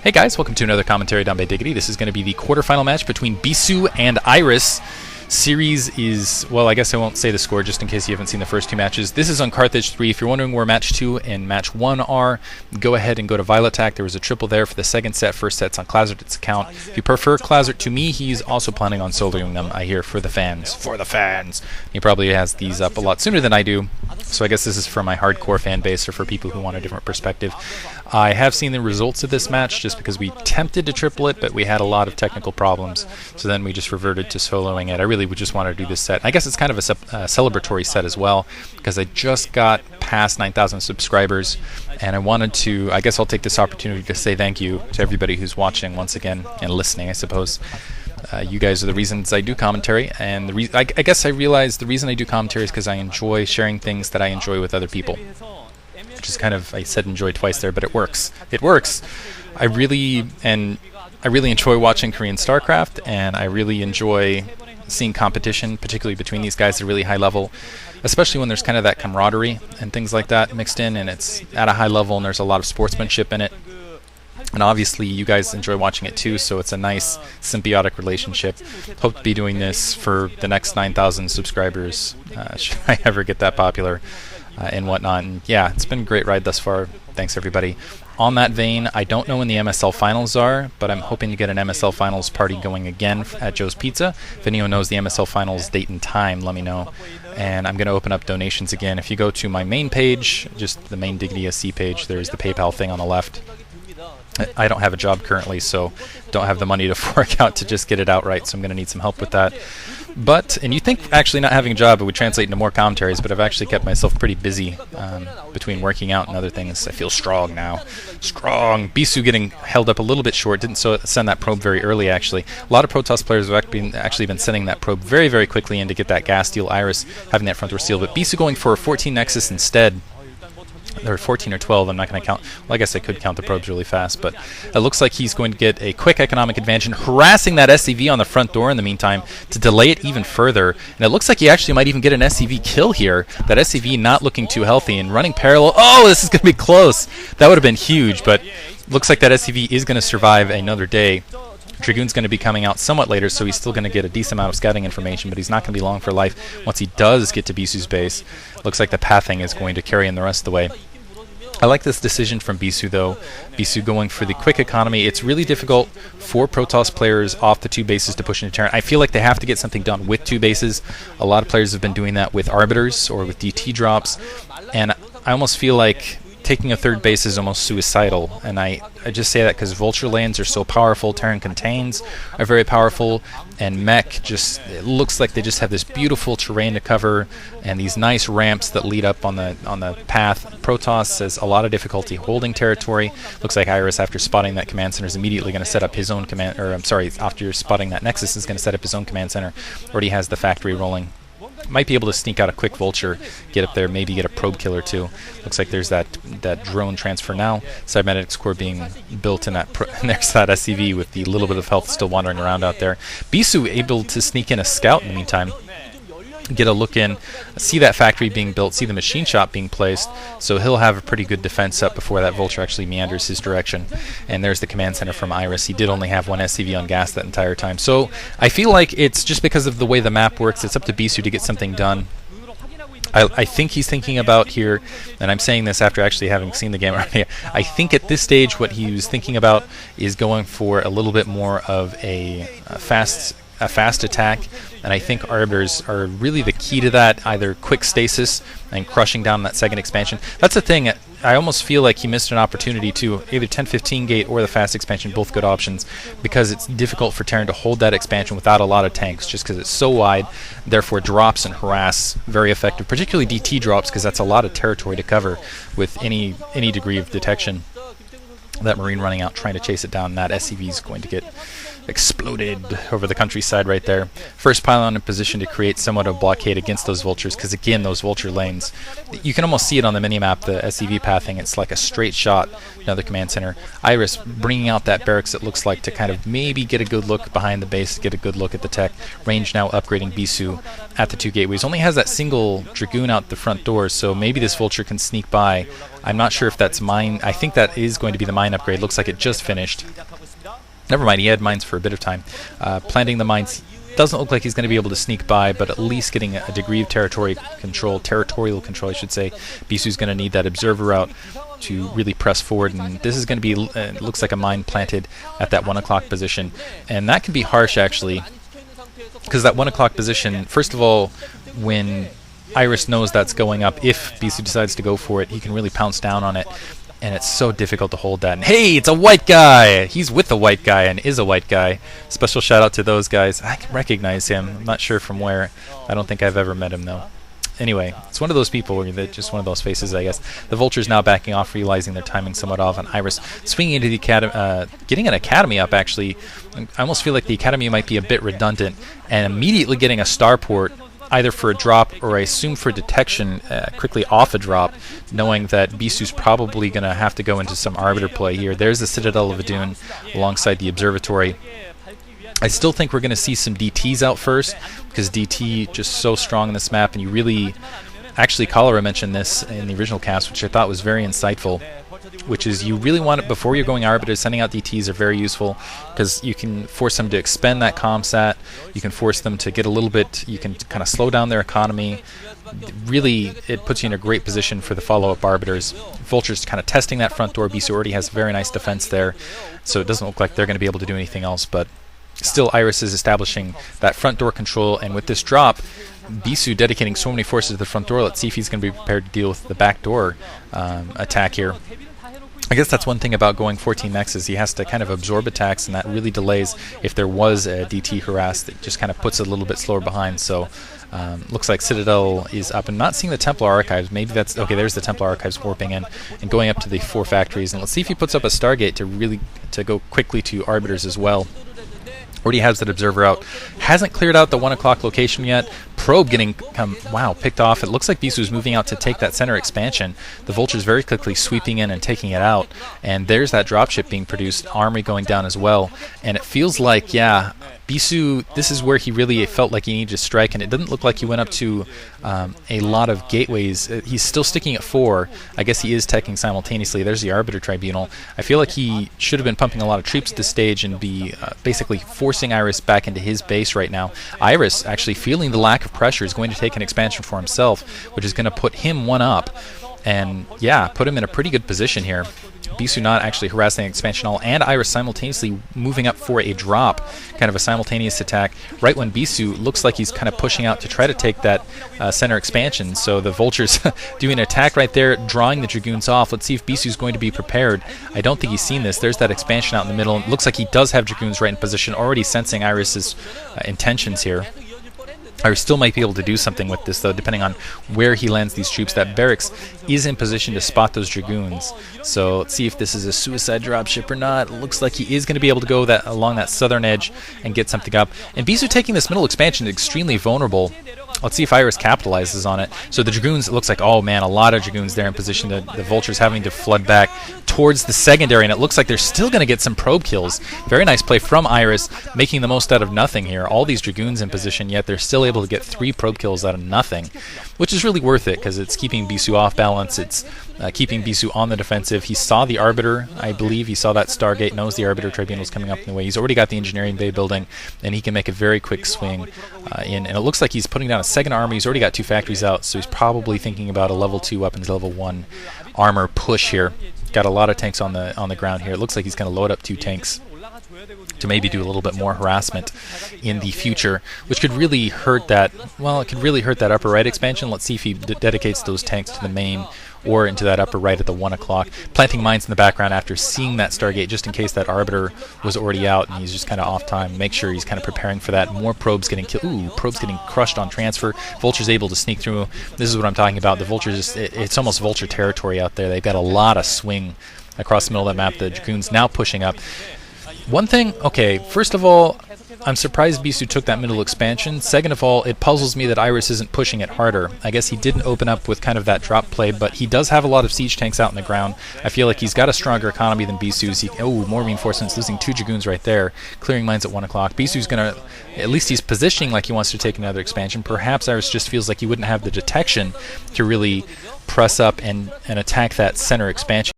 Hey guys, welcome to another commentary done by Diggity. This is going to be the quarterfinal match between Bisu and Iris. Series is, well, I guess I won't say the score just in case you haven't seen the first two matches. This is on Carthage 3. If you're wondering where match 2 and match 1 are, go ahead and go to Violet Attack. There was a triple there for the second set. First set's on Clazert's account. If you prefer Clazert to me, he's also planning on soloing them, I hear, for the fans. For the fans! He probably has these up a lot sooner than I do, so I guess this is for my hardcore fan base or for people who want a different perspective. I have seen the results of this match just because we attempted to triple it, but we had a lot of technical problems, so then we just reverted to soloing it. I really would just want to do this set. I guess it's kind of a celebratory set as well, because I just got past 9,000 subscribers, and I wanted to, I guess I'll take this opportunity to say thank you to everybody who's watching once again, and listening, I suppose. You guys are the reasons I do commentary, and I guess I realize the reason I do commentary is because I enjoy sharing things that I enjoy with other people. Which is kind of, I said enjoy twice there, but it works. It works. I really enjoy watching Korean StarCraft, and I really enjoy seeing competition, particularly between these guys at a really high level, especially when there's kind of that camaraderie and things like that mixed in, and it's at a high level and there's a lot of sportsmanship in it. And obviously you guys enjoy watching it too, so it's a nice symbiotic relationship. Hope to be doing this for the next 9,000 subscribers, should I ever get that popular and whatnot. And yeah, it's been a great ride thus far. Thanks everybody. On that vein, I don't know when the MSL finals are, but I'm hoping to get an MSL finals party going again at Joe's Pizza. If anyone knows the MSL finals date and time, let me know. And I'm going to open up donations again. If you go to my main page, just the main Diggity SC page, there's the PayPal thing on the left. I don't have a job currently, so don't have the money to fork out to just get it outright, so I'm going to need some help with that. But, and you think actually not having a job it would translate into more commentaries, but I've actually kept myself pretty busy between working out and other things. I feel strong now. Strong! Bisu getting held up a little bit short. Didn't send that probe very early, actually. A lot of protoss players have actually been sending that probe very, very quickly in to get that gas steal. Iris having that front door steal, but Bisu going for a 14 Nexus instead. Or 14 or 12, I'm not going to count. Well, I guess I could count the probes really fast, but it looks like he's going to get a quick economic advantage, harassing that SCV on the front door in the meantime to delay it even further. And it looks like he actually might even get an SCV kill here. That SCV not looking too healthy and running parallel. Oh, this is going to be close. That would have been huge, but looks like that SCV is going to survive another day. Dragoon's going to be coming out somewhat later, so he's still going to get a decent amount of scouting information, but he's not going to be long for life once he does get to Bisu's base. Looks like the pathing is going to carry him the rest of the way. I like this decision from Bisu, though. Bisu going for the quick economy. It's really difficult for Protoss players off the two bases to push into Terran. I feel like they have to get something done with two bases. A lot of players have been doing that with Arbiters or with DT drops, and I almost feel like taking a third base is almost suicidal, and I just say that because Vulture lanes are so powerful, Terran contains are very powerful, and Mech just, it looks like they just have this beautiful terrain to cover and these nice ramps that lead up on the path. Protoss has a lot of difficulty holding territory. Looks like Iris, after spotting that command center, is immediately going to set up his own command, or I'm sorry, after spotting that Nexus is going to set up his own command center. Already has the factory rolling. Might be able to sneak out a quick Vulture, get up there, maybe get a probe killer too. Looks like there's that drone transfer now. Cybernetics core being built in that, and there's that SCV with the little bit of health still wandering around out there. Bisu able to sneak in a scout in the meantime. Get a look in, see that factory being built, see the machine shop being placed, so he'll have a pretty good defense up before that Vulture actually meanders his direction. And there's the command center from Iris. He did only have one SCV on gas that entire time. So I feel like it's just because of the way the map works, it's up to Bisu to get something done. I think he's thinking about here, and I'm saying this after actually having seen the game already, I think at this stage what he was thinking about is going for a little bit more of a fast attack, and I think Arbiters are really the key to that, either quick stasis and crushing down that second expansion. That's the thing, I almost feel like he missed an opportunity to either 10-15 gate or the fast expansion, both good options, because it's difficult for Terran to hold that expansion without a lot of tanks, just because it's so wide. Therefore drops and harass, very effective, particularly DT drops, because that's a lot of territory to cover with any degree of detection. That Marine running out trying to chase it down, and that SCV is going to get exploded over the countryside right there. First pylon in position to create somewhat of a blockade against those Vultures, because again, those Vulture lanes, you can almost see it on the minimap, the SCV pathing. It's like a straight shot. Another command center. Iris bringing out that barracks, it looks like, to kind of maybe get a good look behind the base, get a good look at the tech. Range now upgrading Bisu at the two gateways. Only has that single Dragoon out the front door, so maybe this Vulture can sneak by I'm not sure if that's mine. I think that is going to be the mine upgrade. Looks like it just finished. Never mind, he had mines for a bit of time. Planting the mines doesn't look like he's going to be able to sneak by, but at least getting a degree of territorial control, I should say. Bisu's going to need that observer route to really press forward, and this is going to be, looks like a mine planted at that 1 o'clock position. And that can be harsh, actually, because that 1 o'clock position, first of all, when Iris knows that's going up, if Bisu decides to go for it, he can really pounce down on it. And it's so difficult to hold that. And hey, it's a white guy! He's with a white guy and is a white guy. Special shout out to those guys. I can recognize him. I'm not sure from where. I don't think I've ever met him, though. Anyway, it's one of those people, just one of those faces, I guess. The Vulture's now backing off, realizing their timing somewhat off, and Iris swinging into the academy, getting an academy up, actually. I almost feel like the academy might be a bit redundant, and immediately getting a starport, either for a drop or I assume for detection, quickly off a drop, knowing that Bisu's probably going to have to go into some arbiter play here. There's the Citadel of Adun alongside the observatory. I still think we're going to see some DTs out first, because DT just so strong in this map, and you really... Actually, Cholera mentioned this in the original cast, which I thought was very insightful, which is you really want it, before you're going arbiters, sending out DTs are very useful, because you can force them to expend that comsat, you can force them to get a little bit, you can kind of slow down their economy. Really, it puts you in a great position for the follow-up arbiters. Vulture's kind of testing that front door. Bisu already has very nice defense there, so it doesn't look like they're going to be able to do anything else, but still Iris is establishing that front door control, and with this drop, Bisu dedicating so many forces to the front door. Let's see if he's going to be prepared to deal with the back door attack here. I guess that's one thing about going 14 mexes. He has to kind of absorb attacks, and that really delays. If there was a DT harass, it just kind of puts it a little bit slower behind. So looks like Citadel is up. And not seeing the Templar Archives. Maybe that's... Okay, there's the Templar Archives warping in and going up to the 4 factories. And let's see if he puts up a Stargate to go quickly to Arbiters as well. Already has that observer out. Hasn't cleared out the 1 o'clock location yet. Probe getting, picked off. It looks like Bisu is moving out to take that center expansion. The Vulture's very quickly sweeping in and taking it out. And there's that dropship being produced. Armory going down as well. And it feels like, yeah, Bisu, this is where he really felt like he needed to strike, and it didn't look like he went up to a lot of gateways. He's still sticking at 4. I guess he is teching simultaneously. There's the Arbiter Tribunal. I feel like he should have been pumping a lot of troops at this stage and be basically forcing Iris back into his base right now. Iris, actually feeling the lack of pressure, is going to take an expansion for himself, which is going to put him 1 up. And yeah, put him in a pretty good position here. Bisu not actually harassing expansion all, and Iris simultaneously moving up for a drop, kind of a simultaneous attack, right when Bisu looks like he's kind of pushing out to try to take that center expansion. So the Vulture's doing an attack right there, drawing the Dragoons off. Let's see if Bisu's going to be prepared. I don't think he's seen this. There's that expansion out in the middle. It looks like he does have Dragoons right in position, already sensing Iris's intentions here. Iris still might be able to do something with this, though, depending on where he lands these troops. That barracks is in position to spot those Dragoons. So let's see if this is a suicide dropship or not. It looks like he is going to be able to go along that southern edge and get something up. And Bisu taking this middle expansion is extremely vulnerable. Let's see if Iris capitalizes on it. So the Dragoons, it looks like, oh man, a lot of Dragoons there in position. The Vulture's having to flood back towards the secondary, and it looks like they're still going to get some probe kills. Very nice play from Iris, making the most out of nothing here. All these Dragoons in position, yet they're still able to get 3 probe kills out of nothing, which is really worth it, because it's keeping Bisu off balance. It's keeping Bisu on the defensive. He saw the Arbiter, I believe. He saw that Stargate, knows the Arbiter Tribunal's coming up in the way. He's already got the Engineering Bay building, and he can make a very quick swing in. And it looks like he's putting down a second army. He's already got 2 factories out, so he's probably thinking about a level 2 weapons, level 1 armor push here. Got a lot of tanks on the ground here. It looks like he's going to load up 2 tanks to maybe do a little bit more harassment in the future, which could really hurt that, well, it could really hurt that upper right expansion. Let's see if he dedicates those tanks to the main or into that upper right at the 1 o'clock. Planting mines in the background after seeing that Stargate, just in case that Arbiter was already out and he's just kind of off time. Make sure he's kind of preparing for that. More probes getting killed. Ooh, probes getting crushed on transfer. Vulture's able to sneak through. This is what I'm talking about. The Vulture's, it's almost Vulture territory out there. They've got a lot of swing across the middle of that map. The Dragoons now pushing up. One thing, okay, first of all, I'm surprised Bisu took that middle expansion. Second of all, it puzzles me that Iris isn't pushing it harder. I guess he didn't open up with kind of that drop play, but he does have a lot of siege tanks out in the ground. I feel like he's got a stronger economy than Bisu's. More reinforcements, losing 2 Dragoons right there, clearing mines at 1 o'clock. Bisu's going to, at least he's positioning like he wants to take another expansion. Perhaps Iris just feels like he wouldn't have the detection to really press up and attack that center expansion.